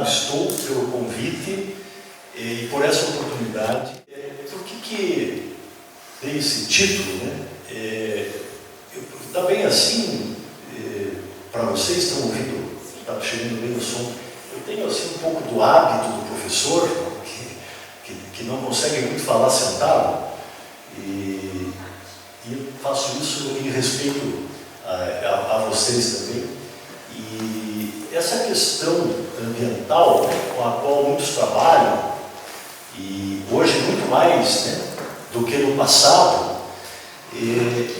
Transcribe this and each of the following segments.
estou pelo convite e por essa oportunidade. Por que dei esse título, né? Está bem assim, para vocês estão ouvindo, está chegando bem o som. Eu tenho assim um pouco do hábito do professor, que não consegue muito falar sentado, e faço isso em respeito a vocês também. E essa questão ambiental, né, com a qual muitos trabalham, e hoje muito mais, né, do que no passado,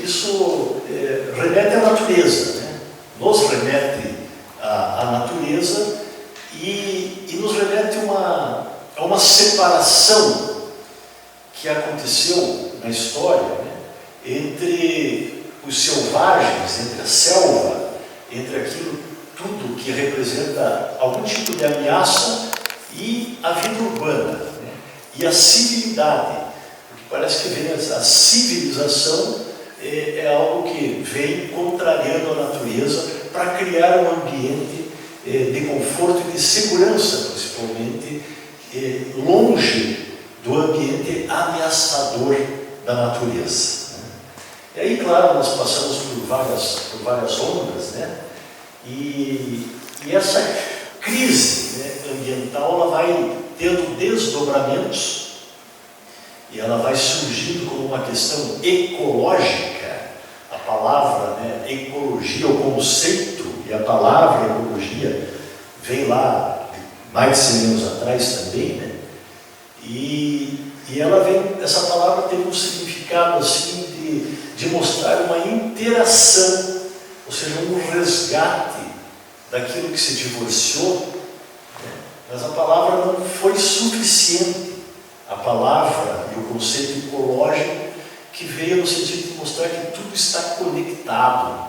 isso remete à natureza, né? Nos remete à natureza e nos remete a uma separação que aconteceu na história, né, entre os selvagens, entre a selva, entre aquilo tudo que representa algum tipo de ameaça e a vida urbana, né, e a civilidade. Parece que vem a civilização é algo que vem contrariando a natureza para criar um ambiente de conforto e de segurança, principalmente, longe do ambiente ameaçador da natureza. E aí, claro, nós passamos por várias ondas, né? E essa crise, né, ambiental, ela vai tendo desdobramentos. E ela vai surgindo como uma questão ecológica. A palavra, né, ecologia, o conceito e a palavra ecologia vem lá mais de 100 anos atrás também, né? E ela vem, essa palavra tem um significado assim de mostrar uma interação, ou seja, um resgate daquilo que se divorciou, né? Mas a palavra não foi suficiente. A palavra e o conceito ecológico que veio no sentido de mostrar que tudo está conectado,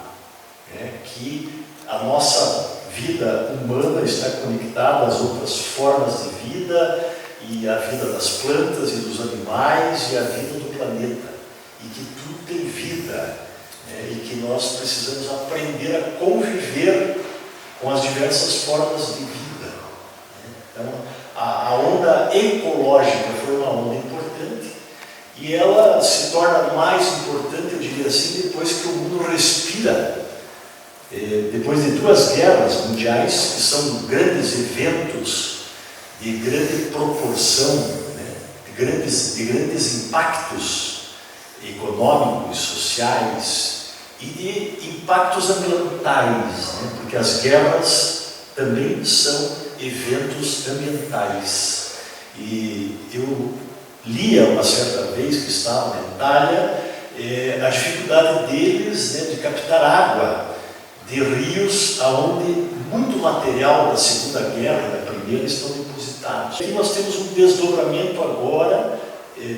né? Que a nossa vida humana está conectada às outras formas de vida, e a vida das plantas e dos animais e a vida do planeta, e que tudo tem vida, né? E que nós precisamos aprender a conviver com as diversas formas de vida, né? Então, a onda ecológica foi uma onda importante, e ela se torna mais importante, eu diria assim, depois que o mundo respira, depois de 2 guerras mundiais, que são grandes eventos de grande proporção, né, de grandes impactos econômicos, sociais e de impactos ambientais, né, porque as guerras também são eventos ambientais. E eu lia uma certa vez, que estava na Itália, a dificuldade deles, né, de captar água de rios onde muito material da Segunda Guerra, da Primeira, estão depositados. Aqui nós temos um desdobramento agora,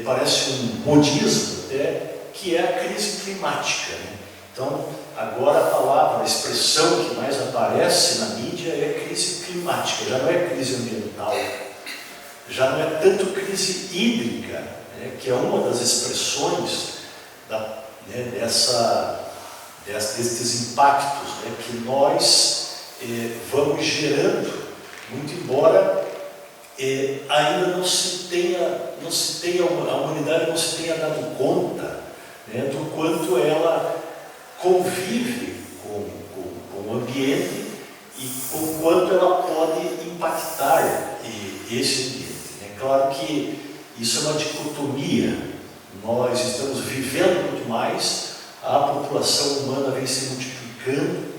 parece um modismo até, que é a crise climática, né? Então, agora a palavra, a expressão que mais aparece na mídia é crise climática, já não é crise ambiental, já não é tanto crise hídrica, né, que é uma das expressões desses impactos, né, que nós vamos gerando, muito embora ainda não se tenha, a humanidade não se tenha dado conta, né, do quanto ela convive com o ambiente e com quanto ela pode impactar esse ambiente. É claro que isso é uma dicotomia. Nós estamos vivendo muito mais, a população humana vem se multiplicando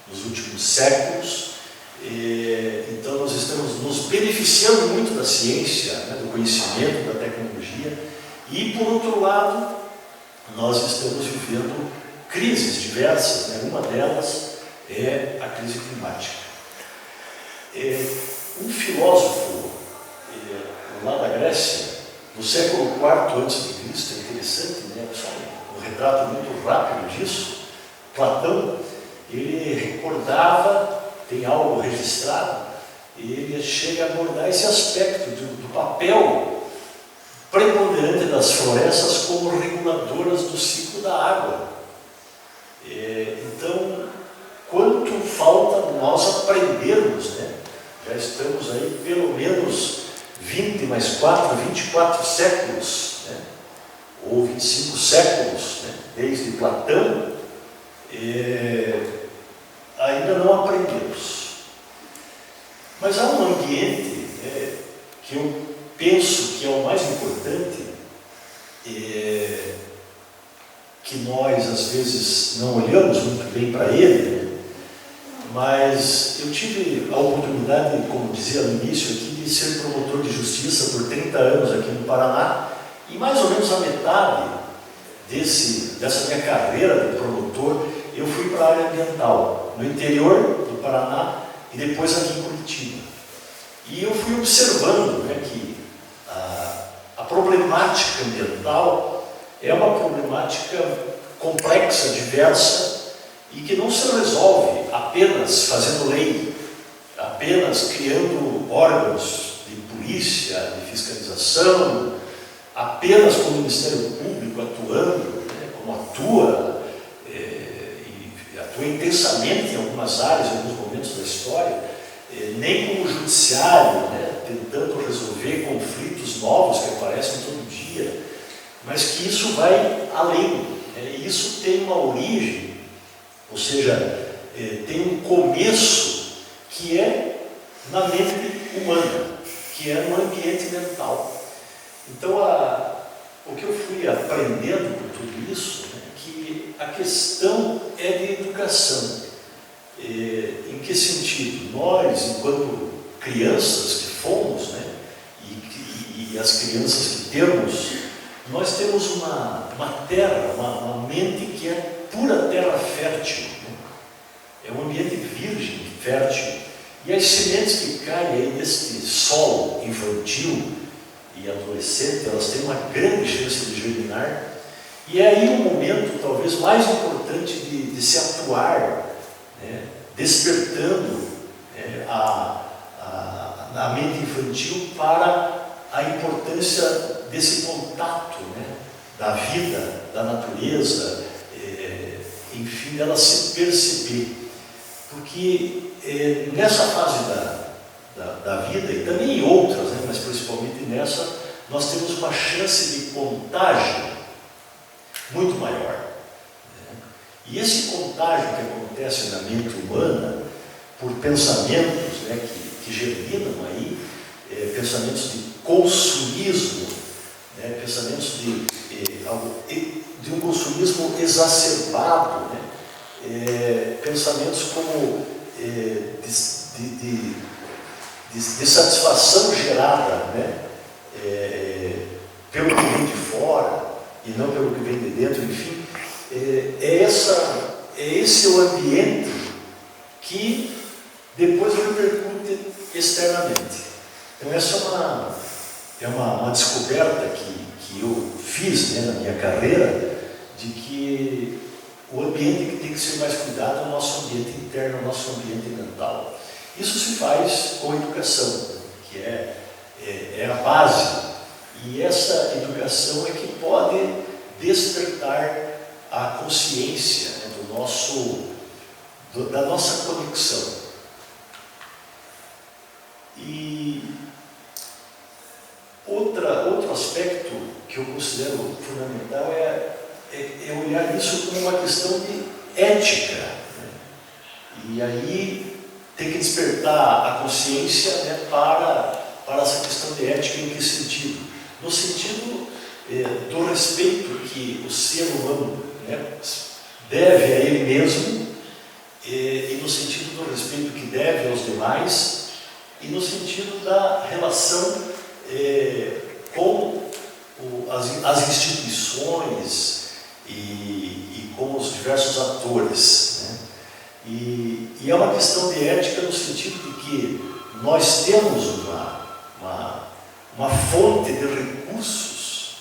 nos últimos séculos, então nós estamos nos beneficiando muito da ciência, né, do conhecimento, da tecnologia, e por outro lado, nós estamos vivendo crises diversas, né? Uma delas é a crise climática. Um filósofo lá da Grécia, no século IV a.C., é interessante, né? Só um retrato muito rápido disso, Platão, ele recordava, tem algo registrado, ele chega a abordar esse aspecto do papel preponderante das florestas como reguladoras do ciclo da água. Então, quanto falta nós aprendermos, né, Já estamos aí pelo menos 20 mais 4, 24 séculos, né? Ou 25 séculos, né? Desde Platão, ainda não aprendemos. Mas há um ambiente que eu penso que é o mais importante, que nós às vezes não olhamos muito bem para ele, né? Mas eu tive a oportunidade, como dizia no início aqui, de ser promotor de justiça por 30 anos aqui no Paraná, e mais ou menos a metade dessa minha carreira de promotor, eu fui para a área ambiental, no interior do Paraná e depois aqui em Curitiba. E eu fui observando, né, que a problemática ambiental é uma problemática complexa, diversa, e que não se resolve apenas fazendo lei, apenas criando órgãos de polícia, de fiscalização, apenas com o Ministério Público atuando, né, como atua, e atua intensamente em algumas áreas, em alguns momentos da história, nem com o judiciário, né, tentando resolver conflitos novos que aparecem todo dia, mas que isso vai além, né, e isso tem uma origem, ou seja, tem um começo que é na mente humana, que é no ambiente mental. Então, o que eu fui aprendendo com tudo isso, né, que a questão é de educação. Em que sentido? Nós, enquanto crianças que fomos, né, e as crianças que temos, nós temos uma terra, uma mente que é pura terra fértil, né? É um ambiente virgem, fértil, e as sementes que caem aí neste solo infantil e adolescente, elas têm uma grande chance de germinar, e é aí o momento talvez mais importante de se atuar, né? Despertando, né, a mente infantil para a importância desse contato, né, da vida, da natureza, enfim, ela se perceber. Porque nessa fase da vida, e também em outras, né, mas principalmente nessa, nós temos uma chance de contágio muito maior, né? E esse contágio que acontece na mente humana, por pensamentos, né, que germinam aí, pensamentos de consumismo, né, pensamentos de um consumismo exacerbado, né, pensamentos como de satisfação gerada, né, pelo que vem de fora e não pelo que vem de dentro, enfim, esse o ambiente que depois repercute externamente. Então essa é uma descoberta que eu fiz, né, na minha carreira, de que o ambiente que tem que ser mais cuidado é o nosso ambiente interno, o nosso ambiente mental. Isso se faz com educação, que é a base, e essa educação é que pode despertar a consciência, né, da nossa conexão. E outro aspecto que eu considero fundamental é olhar isso como uma questão de ética, né? E aí tem que despertar a consciência, né, para essa questão de ética. Em que sentido? No sentido do respeito que o ser humano, né, deve a ele mesmo, e no sentido do respeito que deve aos demais, e no sentido da relação com as instituições e com os diversos atores, né? E é uma questão de ética no sentido de que nós temos uma fonte de recursos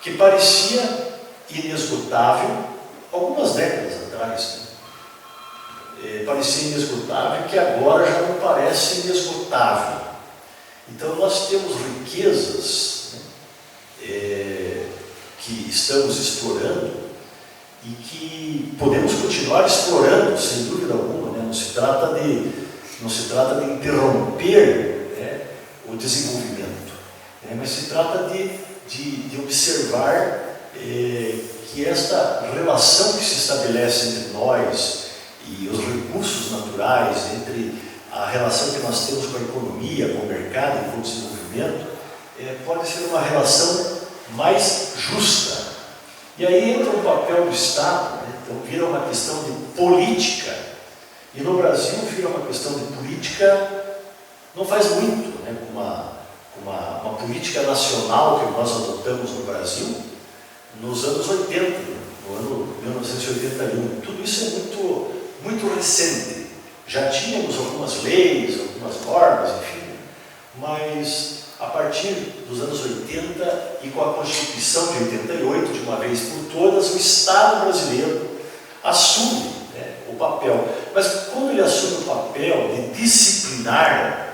que parecia inesgotável algumas décadas atrás, né? Parecia inesgotável, que agora já não parece inesgotável. Então nós temos riquezas, né, que estamos explorando e que podemos continuar explorando, sem dúvida alguma, né? Não se trata de não se trata de interromper, né, o desenvolvimento, né, mas se trata de observar que esta relação que se estabelece entre nós e os recursos naturais, entre a relação que nós temos com a economia, com o mercado e com o desenvolvimento, pode ser uma relação mais justa. E aí entra o papel do Estado, né? Então vira uma questão de política, e no Brasil vira uma questão de política não faz muito, né? Com uma política nacional que nós adotamos no Brasil nos anos 80, no ano 1981. Tudo isso é muito recente. Já tínhamos algumas leis, algumas normas, enfim, mas a partir dos anos 80 e com a Constituição de 88, de uma vez por todas, o Estado brasileiro assume, né, o papel. Mas quando ele assume o papel de disciplinar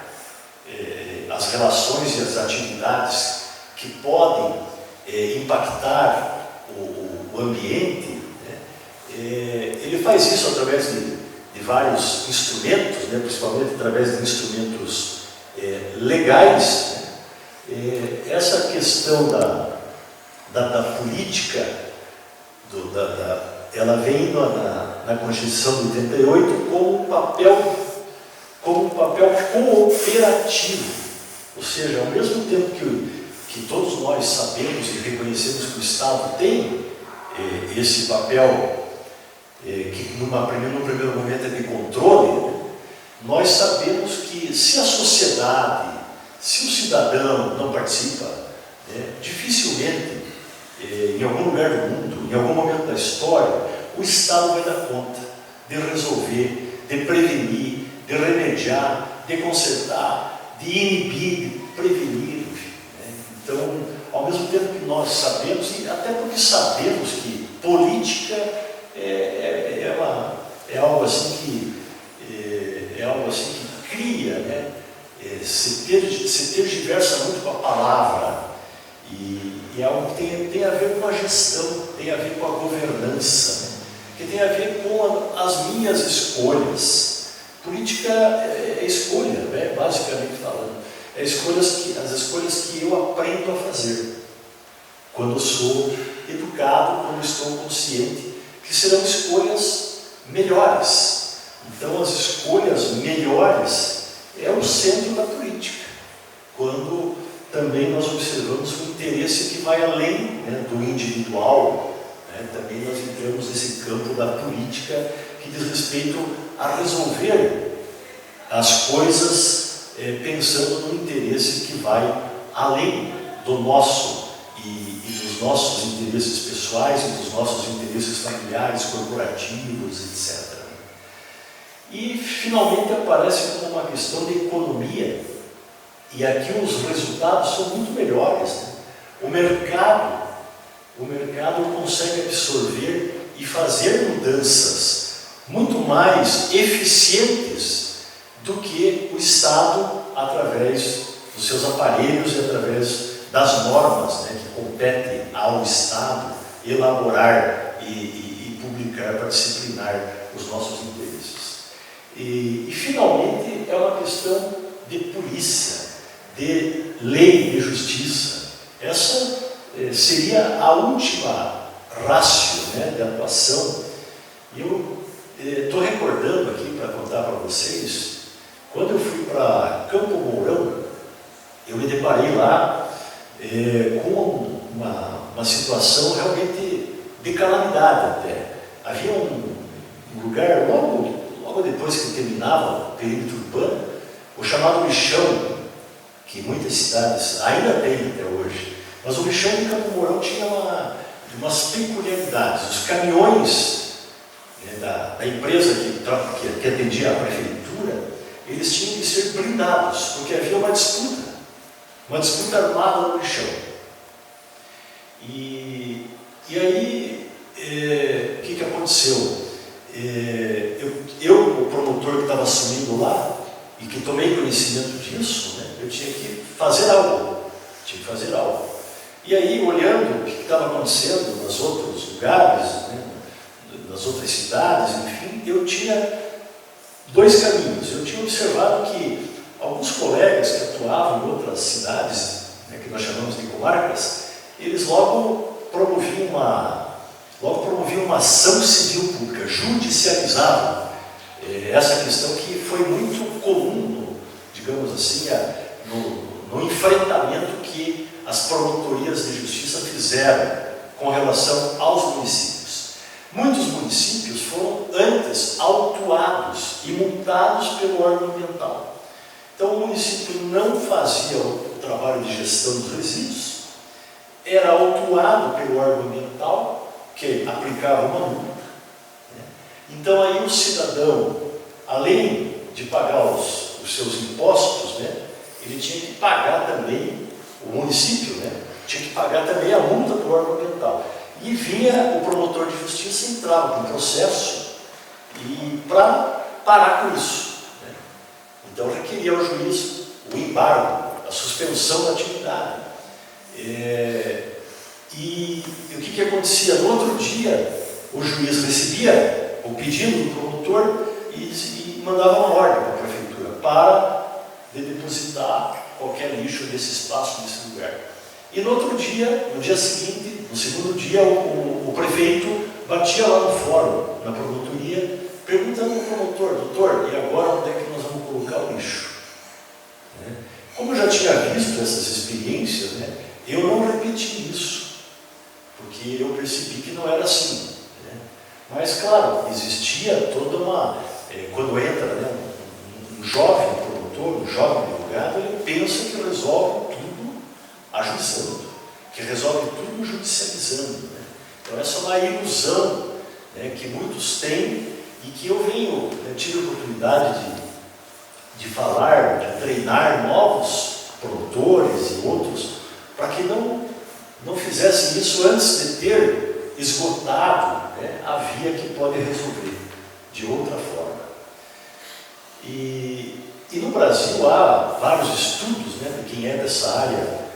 as relações e as atividades que podem impactar o ambiente, né, ele faz isso através de vários instrumentos, né, principalmente através de instrumentos legais. Essa questão da política, ela vem na Constituição de 88 como um papel cooperativo, ou seja, ao mesmo tempo que todos nós sabemos e reconhecemos que o Estado tem esse papel que no primeiro momento é de controle, nós sabemos que se a sociedade, se o cidadão não participa, dificilmente, em algum lugar do mundo, em algum momento da história, o Estado vai dar conta de resolver, de prevenir, de remediar, de consertar, de inibir, de prevenir, enfim, né? Então, ao mesmo tempo que nós sabemos, e até porque sabemos que política é algo assim que cria, né? Se tergiversa muito com a palavra, e é algo que tem a ver com a gestão, tem a ver com a governança, né? Que tem a ver com as minhas escolhas. Política é escolha, né? Basicamente falando, as escolhas que eu aprendo a fazer quando eu sou educado, quando eu estou consciente que serão escolhas melhores. Então as escolhas melhores é o centro da política, quando também nós observamos o interesse que vai além, né, do individual, né? Também nós entramos nesse campo da política que diz respeito a resolver as coisas pensando no interesse que vai além do nosso e dos nossos interesses pessoais e dos nossos interesses familiares, corporativos, etc. E finalmente aparece como uma questão de economia, e aqui os resultados são muito melhores, né? O mercado consegue absorver e fazer mudanças muito mais eficientes do que o Estado, através dos seus aparelhos e através das normas, né, que competem ao Estado elaborar e publicar para disciplinar os nossos interesses. E finalmente é uma questão de polícia, de lei, de justiça. Essa seria a última ratio, né, de atuação. Eu estou recordando aqui para contar para vocês, quando eu fui para Campo Mourão, eu me deparei lá com uma situação realmente de calamidade até. Havia um lugar, logo depois que terminava o perímetro urbano, o chamado lixão, que muitas cidades ainda têm até hoje. Mas o lixão de Campo Mourão tinha umas peculiaridades. Os caminhões, né, da empresa que atendia a prefeitura, eles tinham que ser blindados, porque havia uma disputa armada no lixão. E aí, o que aconteceu? Eu, o promotor que estava assumindo lá, e que tomei conhecimento disso, né, eu tinha que fazer algo. E aí, olhando o que estava acontecendo nos outros lugares, né, nas outras cidades, enfim, eu tinha dois caminhos. Eu tinha observado que alguns colegas que atuavam em outras cidades, né, que nós chamamos de comarcas, eles logo promoviam uma ação civil pública, judicializavam essa questão que foi muito comum, digamos assim, no enfrentamento que as promotorias de justiça fizeram com relação aos municípios. Muitos municípios foram antes autuados e multados pelo órgão ambiental. Então o município não fazia o trabalho de gestão dos resíduos, era autuado pelo órgão ambiental, que aplicava uma multa. Então aí o cidadão, além de pagar os seus impostos, né, ele tinha que pagar também, o município, né, tinha que pagar também a multa do órgão ambiental. E vinha o promotor de justiça, entrava com processo para parar com isso. Né. Então requeria ao juiz o embargo, a suspensão da atividade. E o que acontecia? No outro dia, o juiz recebia o pedido do promotor e mandava uma ordem para a prefeitura para depositar qualquer lixo nesse espaço, nesse lugar. E no outro dia, no dia seguinte, no segundo dia, o prefeito batia lá no fórum, na promotoria, perguntando ao promotor: doutor, e agora onde é que nós vamos colocar o lixo? Como eu já tinha visto essas experiências, né, eu não repeti isso, porque eu percebi que não era assim. Mas, claro, existia toda uma... quando entra, né, um jovem promotor, um jovem advogado, ele pensa que resolve tudo ajuizando, que resolve tudo judicializando. Né? Então, essa é uma ilusão, né, que muitos têm e que eu tive a oportunidade de falar, de treinar novos promotores e outros, para que não fizessem isso antes de ter esgotado, né, a via que pode resolver de outra forma. E no Brasil há vários estudos, né, de quem é dessa área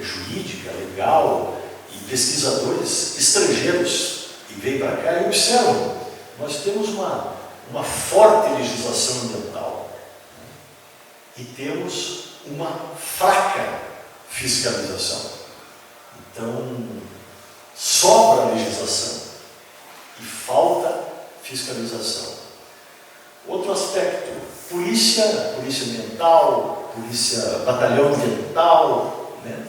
jurídica, legal, e pesquisadores estrangeiros que vêm para cá e observam. Nós temos uma forte legislação ambiental, né, e temos uma fraca fiscalização. Então, sobra a legislação e falta fiscalização. Outro aspecto, polícia ambiental, batalhão ambiental, né?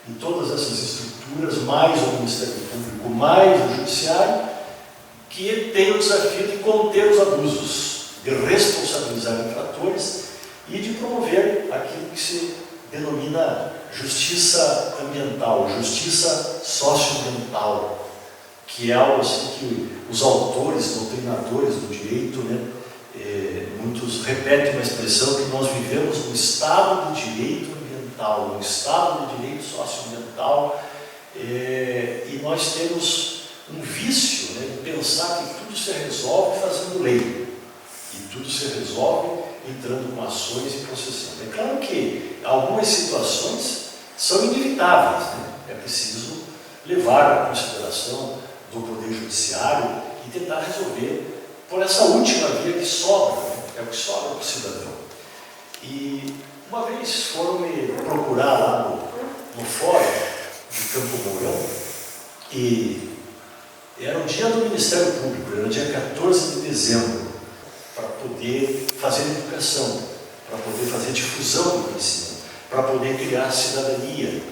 E todas essas estruturas, mais o Ministério Público, mais o Judiciário, que tem o desafio de conter os abusos, de responsabilizar infratores e de promover aquilo que se denomina justiça ambiental, justiça socioambiental, que é algo assim que os autores, doutrinadores do direito, né, muitos repetem uma expressão que nós vivemos no Estado de Direito Ambiental, no Estado de Direito Socioambiental, e nós temos um vício, né, de pensar que tudo se resolve fazendo lei, e tudo se resolve entrando com ações e processando. É claro que algumas situações são inevitáveis, né? É preciso levar à consideração do Poder Judiciário e tentar resolver por essa última via que sobra, né? É o que sobra para o cidadão. E uma vez foram me procurar lá no fórum de Campo Mourão, e era o dia do Ministério Público, era dia 14 de dezembro, para poder fazer educação, para poder fazer difusão do conhecimento, para poder criar cidadania.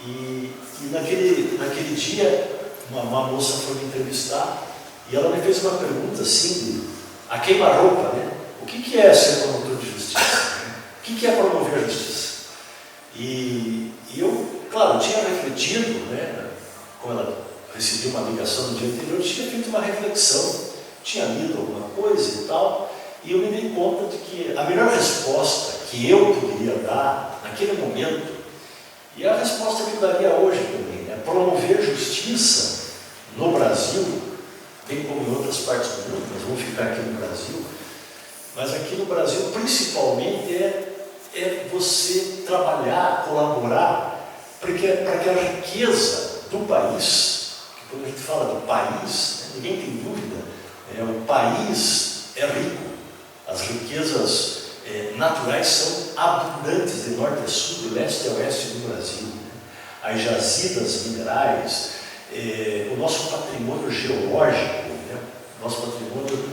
E naquele dia, uma moça foi me entrevistar e ela me fez uma pergunta assim, a queima-roupa, né? O que é ser promotor de justiça? O que é promover a justiça? E eu, claro, tinha refletido, né? Como ela recebeu uma ligação no dia anterior, eu tinha feito uma reflexão, tinha lido alguma coisa e tal, e eu me dei conta de que a melhor resposta que eu poderia dar naquele momento, e a resposta que eu daria hoje também, é promover justiça no Brasil, bem como em outras partes do mundo, nós vamos ficar aqui no Brasil, mas aqui no Brasil principalmente é você trabalhar, colaborar, para que a riqueza do país, que quando a gente fala do país, né, ninguém tem dúvida, o país é rico, As riquezas naturais são abundantes de norte a sul, de leste a oeste do Brasil, né? As jazidas minerais, o nosso patrimônio geológico, né? Nosso patrimônio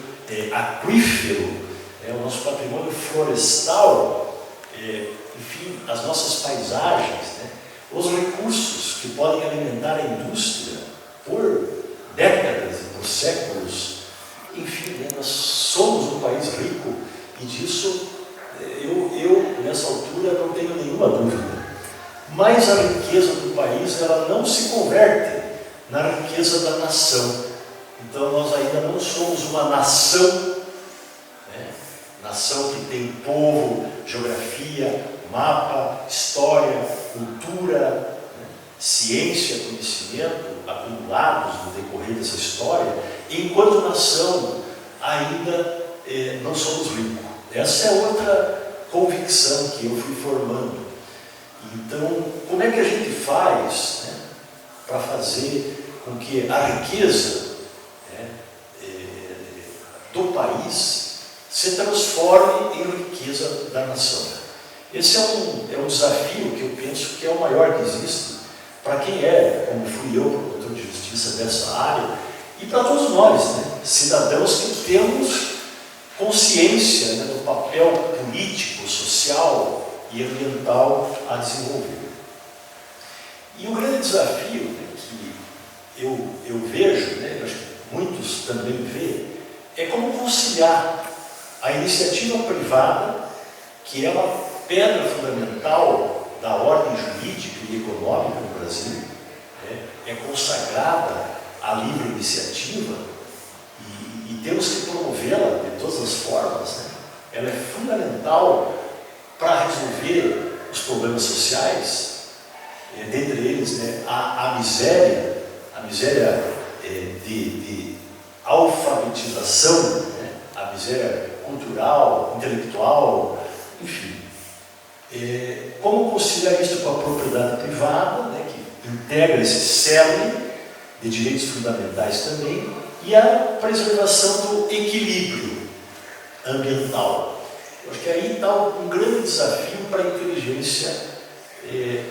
aquífero, o nosso patrimônio florestal, enfim, as nossas paisagens, né? Os recursos que podem alimentar a indústria por décadas e por séculos. Enfim, né? Nós somos um país rico e disso eu nessa altura não tenho nenhuma dúvida. Mas a riqueza do país, ela não se converte na riqueza da nação. Então nós ainda não somos uma nação, né? Nação que tem povo, geografia, mapa, história, cultura, né? Ciência, conhecimento acumulados no decorrer dessa história. Enquanto nação ainda não somos ricos. Essa é outra convicção que eu fui formando. Então, como é que a gente faz, né, para fazer com que a riqueza, né, do país se transforme em riqueza da nação? Esse é um desafio que eu penso que é o maior que existe para quem como fui eu, promotor de justiça dessa área, e para todos nós, né, cidadãos que temos consciência, né, do papel político, social e ambiental a desenvolver. E o grande desafio, né, que eu vejo, né, eu acho que muitos também veem, é como conciliar a iniciativa privada, que é uma pedra fundamental da ordem jurídica e econômica no Brasil, né, é consagrada à livre iniciativa, e temos que promovê-la de todas as formas, né? Ela é fundamental para resolver os problemas sociais, dentre eles, né, a miséria de alfabetização, né, a miséria cultural, intelectual, enfim. Como conciliar isso com a propriedade privada, né, que integra esse cerne de direitos fundamentais também, e a preservação do equilíbrio ambiental. Eu acho que aí está um grande desafio para a inteligência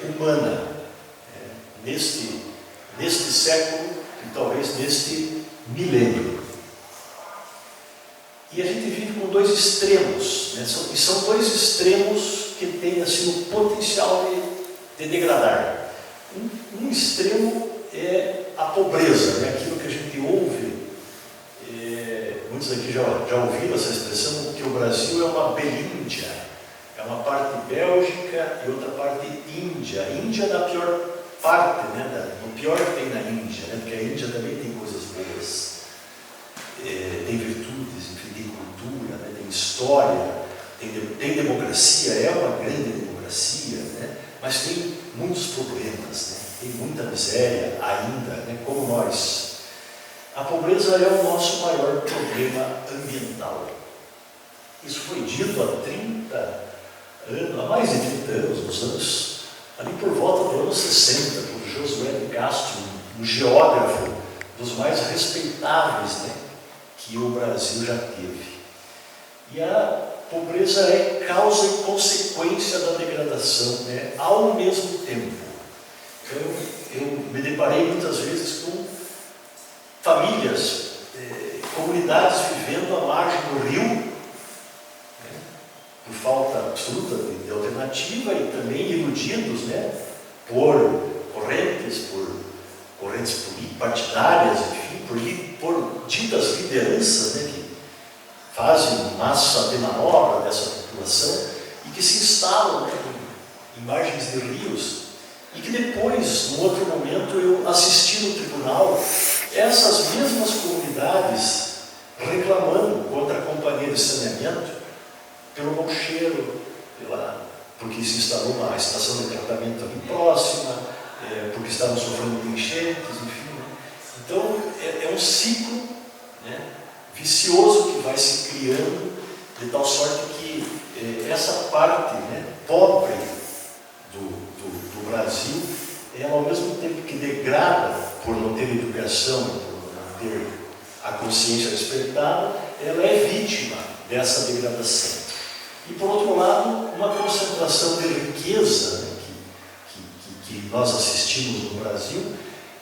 humana, neste século e talvez neste milênio. E a gente vive com dois extremos, né? E são dois extremos que têm assim, o potencial de degradar. Um extremo é a pobreza, né? Aquilo que a gente ouve. Muitos aqui já ouviram essa expressão, que o Brasil é uma belíndia, é uma parte Bélgica e outra parte Índia. Índia na pior parte, né, no pior que tem na Índia, né, porque a Índia também tem coisas boas, tem virtudes, enfim, tem cultura, né, tem história, tem democracia, é uma grande democracia, né, mas tem muitos problemas, né, tem muita miséria ainda, né, como nós. A pobreza é o nosso maior problema ambiental. Isso foi dito há 30 anos, há mais de 30 anos, nos anos, ali por volta do ano 60, por Josué de Castro, um geógrafo dos mais respeitáveis, né, que o Brasil já teve. E a pobreza é causa e consequência da degradação, né, ao mesmo tempo. Então, eu me deparei muitas vezes com famílias, comunidades vivendo à margem do rio, né, por falta absoluta de alternativa e também iludidos, né, por correntes partidárias, enfim, por ditas lideranças, né, que fazem massa de manobra dessa população e que se instalam, né, em margens de rios, e que depois, num outro momento, eu assisti no tribunal essas mesmas comunidades reclamando contra a companhia de saneamento pelo mau cheiro, porque se instalou uma estação de tratamento ali próxima, porque estavam sofrendo de enchentes, enfim. Né? Então, é um ciclo, né, vicioso que vai se criando, de tal sorte que essa parte, né, pobre do Brasil, ela, ao mesmo tempo que degrada por não ter educação, por não ter a consciência despertada, ela é vítima dessa degradação. E, por outro lado, uma concentração de riqueza, né, que nós assistimos no Brasil,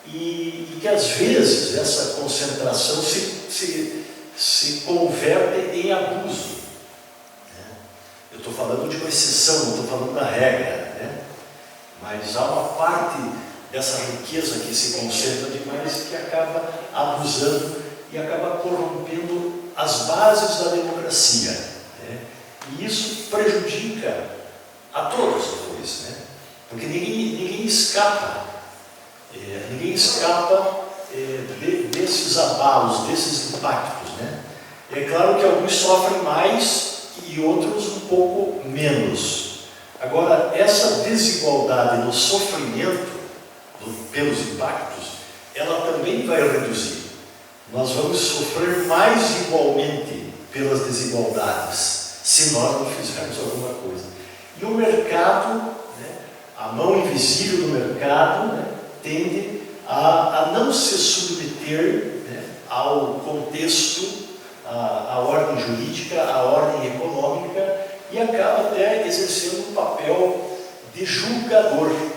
e que às vezes essa concentração se converte em abuso. Né? Eu estou falando de uma exceção, não estou falando da regra, né? Mas há uma parte dessa riqueza que se concentra demais que acaba abusando e acaba corrompendo as bases da democracia. Né? E isso prejudica a todos depois, né? Porque ninguém escapa. Ninguém escapa desses abalos, desses impactos. Né? É claro que alguns sofrem mais e outros um pouco menos. Agora, essa desigualdade no sofrimento pelos impactos, ela também vai reduzir. Nós vamos sofrer mais igualmente pelas desigualdades, se nós não fizermos alguma coisa. E o mercado, né, a mão invisível do mercado, né, tende a não se submeter, né, ao contexto, à ordem jurídica, à ordem econômica, e acaba até exercendo um papel de julgador. Né?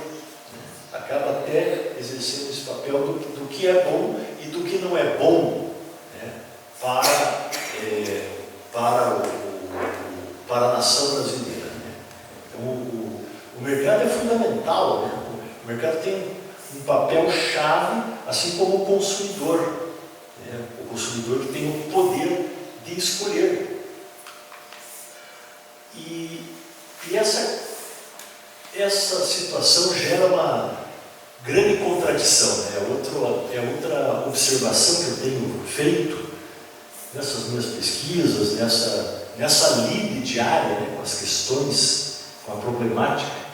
Acaba até exercendo esse papel do que é bom e do que não é bom, né, para a nação brasileira. Né? Então, o mercado é fundamental. Né? O mercado tem um papel chave, assim como o consumidor. Né? O consumidor que tem o poder de escolher. E essa situação gera uma grande contradição. Né? É outra observação que eu tenho feito nessas minhas pesquisas, nessa lide diária, né, com as questões, com a problemática,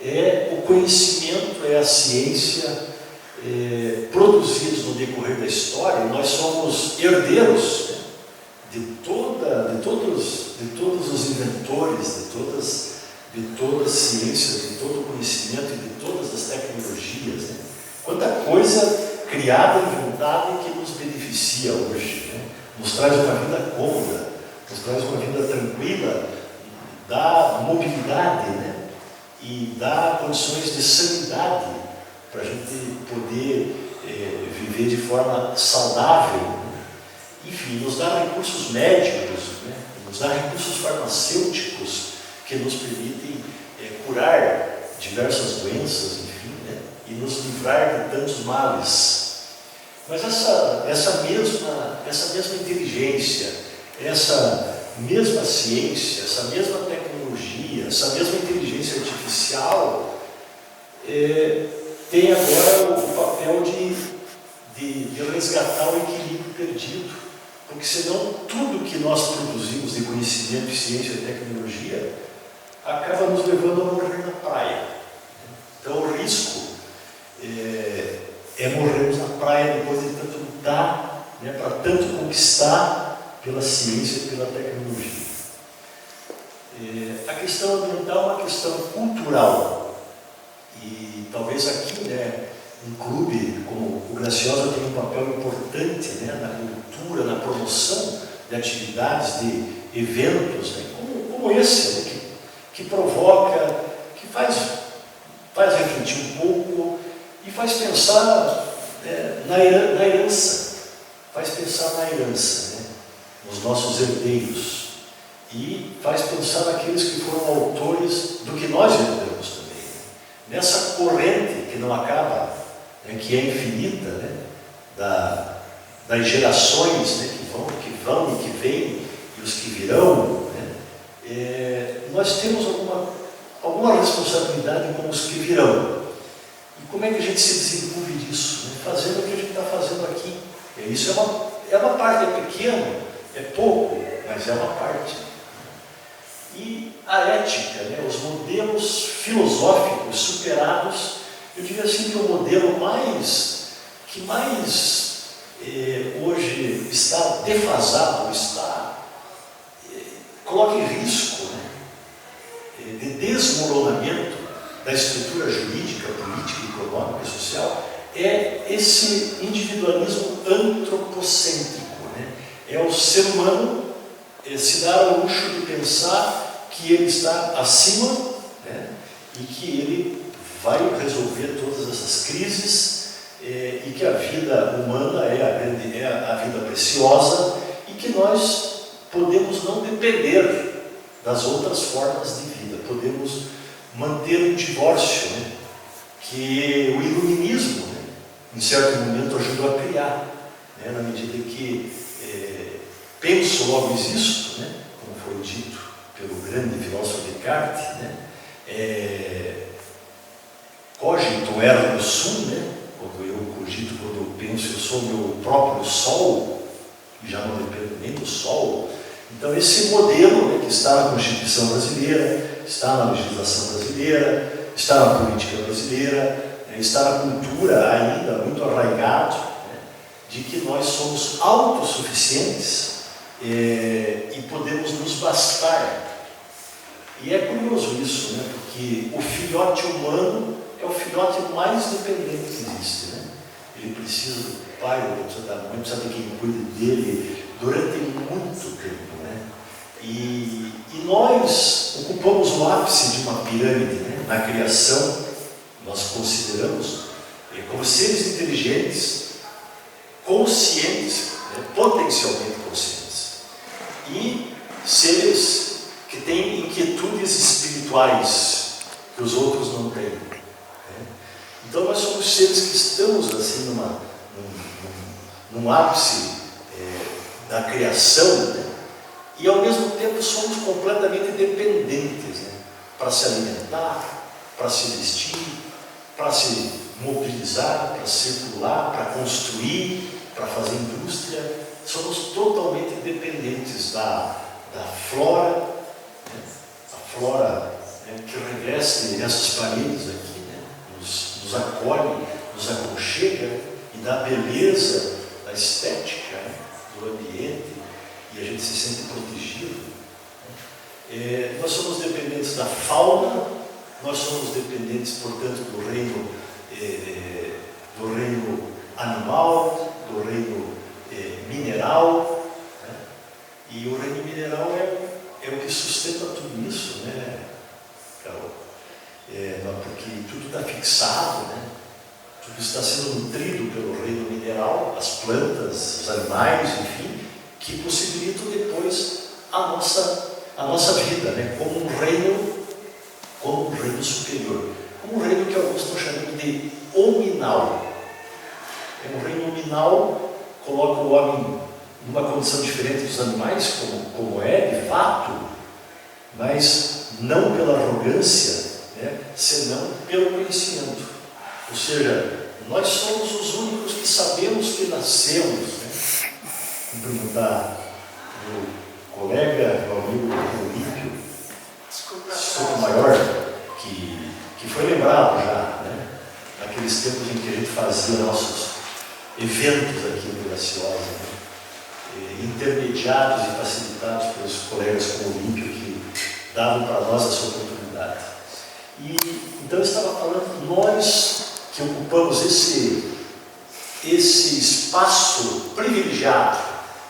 é o conhecimento, é a ciência produzidos no decorrer da história. Nós somos herdeiros, né, de todos os inventores, de todas as ciências, de todo o conhecimento e de todas as tecnologias. Né? Quanta coisa criada, inventada e que nos beneficia hoje, né? Nos traz uma vida cômoda, nos traz uma vida tranquila, dá mobilidade, né? E dá condições de sanidade para a gente poder viver de forma saudável. Né? Enfim, nos dá recursos médicos, né? Nos dá recursos farmacêuticos que nos permitem curar diversas doenças, enfim, né? E nos livrar de tantos males. Mas essa mesma inteligência, essa mesma ciência, essa mesma tecnologia, essa mesma inteligência artificial tem agora o papel de resgatar o equilíbrio perdido, porque senão tudo que nós produzimos de conhecimento, ciência e tecnologia acaba nos levando a morrer na praia. Então o risco é morrermos na praia depois de tanto lutar, né, para tanto conquistar pela ciência e pela tecnologia. A questão ambiental é uma questão cultural. E talvez aqui, né, um clube como o Graciosa tem um papel importante, né, na cultura, na promoção de atividades, de eventos, né, como esse, né, que provoca, que faz refletir um pouco e faz pensar, né, na herança, faz pensar na herança, né, nos nossos herdeiros, e faz pensar naqueles que foram autores do que nós herdamos também, né, nessa corrente que não acaba, né, que é infinita, né, das gerações, né, que vão e que vêm, e os que virão, né, nós temos alguma responsabilidade com os que virão. E como é que a gente se desenvolve disso? Né? Fazendo o que a gente está fazendo aqui. Isso é uma parte, é pequeno, é pouco, mas é uma parte. E a ética, né, os modelos filosóficos superados, eu diria assim que o modelo que mais hoje está defasado, coloca em risco, né, de desmoronamento da estrutura jurídica, política, econômica e social, é esse individualismo antropocêntrico, né? É o ser humano se dar ao luxo de pensar que ele está acima, né, e que ele vai resolver todas essas crises, e que a vida humana é a vida preciosa, e que nós podemos não depender das outras formas de vida, podemos manter um divórcio, né, que o iluminismo, né, em certo momento ajudou a criar, né, na medida que penso logo existo, né, como foi dito pelo grande filósofo Descartes, né, cogito ergo sum, né, quando eu cogito, quando eu penso, eu sou meu próprio sol, e já não dependo nem do sol. Então esse modelo, né, que está na Constituição brasileira, está na legislação brasileira, está na política brasileira, né, está na cultura ainda muito arraigado, né, de que nós somos autossuficientes, e podemos nos bastar. E é curioso isso, né? Porque o filhote humano é o filhote mais dependente que existe, né? Ele precisa do pai, ele precisa da mãe, precisa de quem cuide dele durante muito tempo, né? E nós ocupamos o ápice de uma pirâmide, né? Na criação, nós consideramos como seres inteligentes, conscientes, né? Potencialmente conscientes, e seres que têm inquietudes espirituais que os outros não têm, né? Então nós somos seres que estamos assim num ápice da criação, né? E ao mesmo tempo somos completamente dependentes, né? Para se alimentar, para se vestir, para se mobilizar, para circular, para construir, para fazer indústria. Somos totalmente dependentes da flora, né? A flora, né, que reveste essas paredes aqui, né? Nos acolhe, nos aconchega e dá beleza, da estética, né, do ambiente, e a gente se sente protegido, né? Nós somos dependentes da fauna, nós somos dependentes, portanto, do reino animal, do reino mineral, né? E o reino mineral é o que sustenta tudo isso, né, Carol? Porque tudo está fixado, né? Tudo está sendo nutrido pelo reino mineral, as plantas, os animais, enfim, que possibilitam depois a nossa vida, né? Como um reino superior, como um reino que alguns estão chamando de hominal. É um reino hominal, coloca o homem numa condição diferente dos animais, como é de fato, mas não pela arrogância, né, senão pelo conhecimento. Ou seja, nós somos os únicos que sabemos que nascemos, né? Vou perguntar meu colega, meu amigo Olímpio, Sotomayor, que foi lembrado já, né, naqueles tempos em que a gente fazia nossos eventos aqui no Graciosa, né, intermediados e facilitados pelos colegas como o Olímpio, que davam para nós essa oportunidade. E então eu estava falando, nós que ocupamos esse espaço privilegiado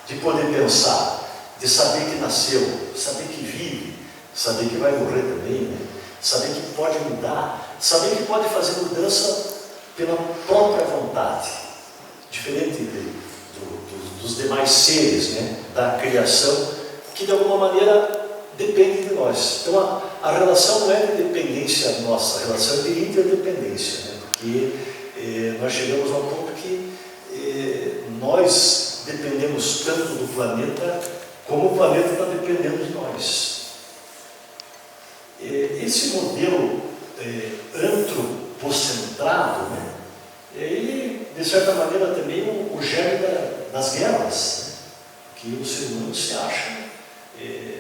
de poder pensar, de saber que nasceu, saber que vive, saber que vai morrer também, né? Saber que pode mudar, saber que pode fazer mudança pela própria vontade, diferente dos demais seres, né, da criação, que de alguma maneira dependem de nós. Então a relação não é de dependência nossa, a relação é de interdependência, né, porque nós chegamos ao ponto que nós dependemos tanto do planeta como o planeta está dependendo de nós. Esse modelo antropocentrado, né, ele, de certa maneira, também o germe das guerras, né, que o ser humano se acha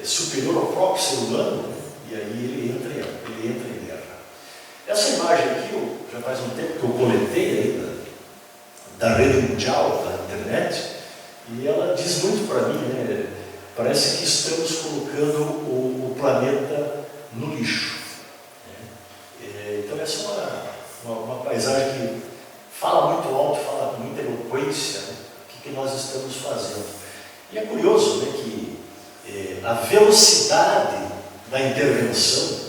superior ao próprio ser humano, né, e aí ele entra em guerra. Essa imagem aqui, já faz um tempo que eu coletei aí da rede mundial, da internet, e ela diz muito para mim, né, parece que estamos colocando o planeta no lixo, né? Então essa é uma paisagem que fala muito alto, fala com muita eloquência, né? O que nós estamos fazendo. E é curioso, né, que a velocidade da intervenção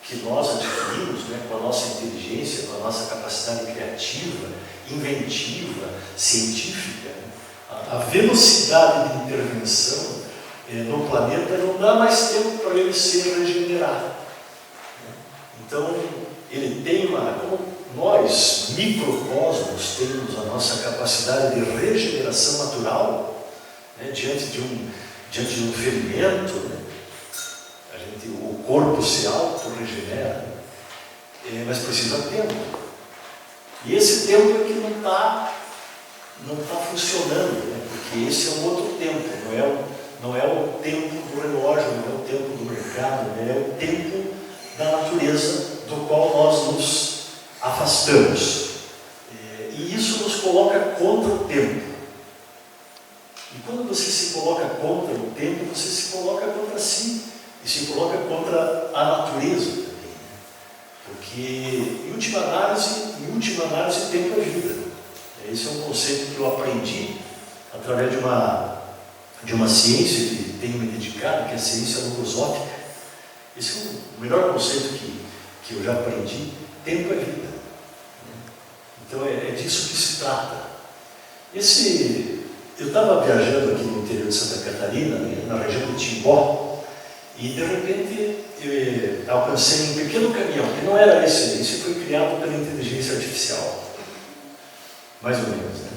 que nós adquirimos, né, com a nossa inteligência, com a nossa capacidade criativa, inventiva, científica, né, a velocidade de intervenção no planeta não dá mais tempo para ele se regenerar. Então, ele tem como nós, microcosmos, temos a nossa capacidade de regeneração natural, né, diante de um ferimento, né, o corpo se auto-regenera, mas precisa de tempo. E esse tempo é que não está funcionando, né, porque esse é um outro tempo, não é o tempo do relógio, não é o tempo do mercado, né, é o tempo da natureza do qual nós nos afastamos. E isso nos coloca contra o tempo. E quando você se coloca contra o tempo, você se coloca contra si e se coloca contra a natureza também. Né? Porque, em última análise, tempo é vida. Esse é um conceito que eu aprendi através de uma ciência que tenho me dedicado, que é a ciência logosófica. Esse é o melhor conceito que eu já aprendi. Tempo é vida. Então é disso que se trata. Eu estava viajando aqui no interior de Santa Catarina, né, na região do Timbó, e de repente eu alcancei um pequeno caminhão, que não era esse foi criado pela inteligência artificial, mais ou menos, né?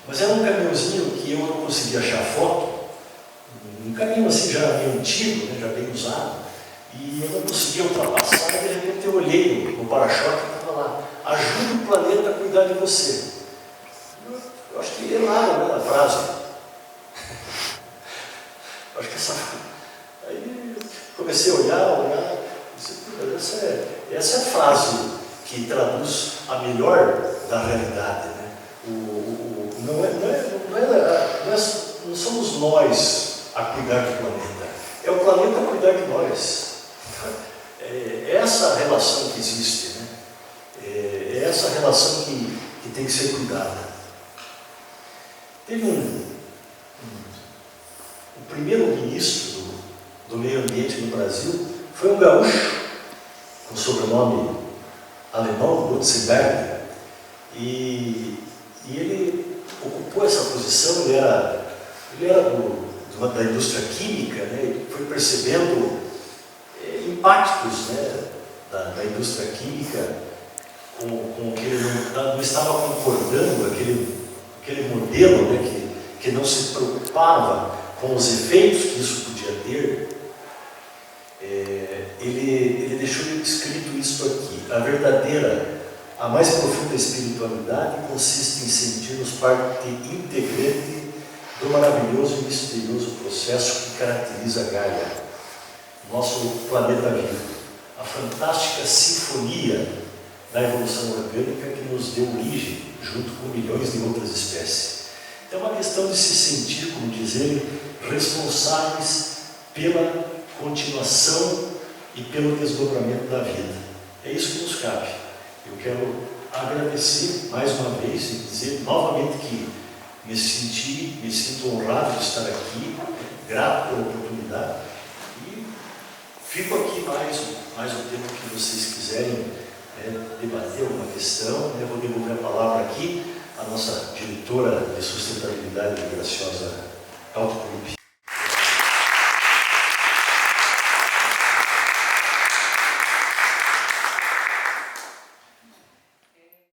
Mas era um caminhãozinho que eu não conseguia achar foto, um caminhão assim já bem antigo, né, já bem usado, e eu não conseguia ultrapassar, e de repente eu olhei no para-choque e estava lá: ajude o planeta a cuidar de você. Eu acho que erraram, né, a frase. Eu acho que essa... Aí comecei a olhar, essa é a frase que traduz a melhor da realidade, né? Não somos nós a cuidar do planeta, é o planeta a cuidar de nós. É essa relação que existe, né? É essa relação que tem que ser cuidada. Teve o primeiro ministro do meio ambiente no Brasil foi um gaúcho com sobrenome alemão, Lutzenberg, e ele ocupou essa posição. Ele era da indústria química, né? Ele foi percebendo impactos, né, da indústria química com que ele não estava concordando, aquele modelo, né, que não se preocupava com os efeitos que isso podia ter. Ele deixou escrito isso aqui: a mais profunda espiritualidade consiste em sentir-nos parte integrante do maravilhoso e misterioso processo que caracteriza Gaia, nosso planeta vivo, a fantástica sinfonia da evolução orgânica que nos deu origem, junto com milhões de outras espécies. É uma questão de se sentir, como diz ele, responsáveis pela continuação e pelo desdobramento da vida. É isso que nos cabe. Eu quero agradecer mais uma vez e dizer novamente que me sinto honrado de estar aqui, grato pela oportunidade, e fico aqui mais um tempo que vocês quiserem debater alguma questão. Eu vou devolver a palavra aqui à nossa diretora de sustentabilidade da Graciosa Auto Clube.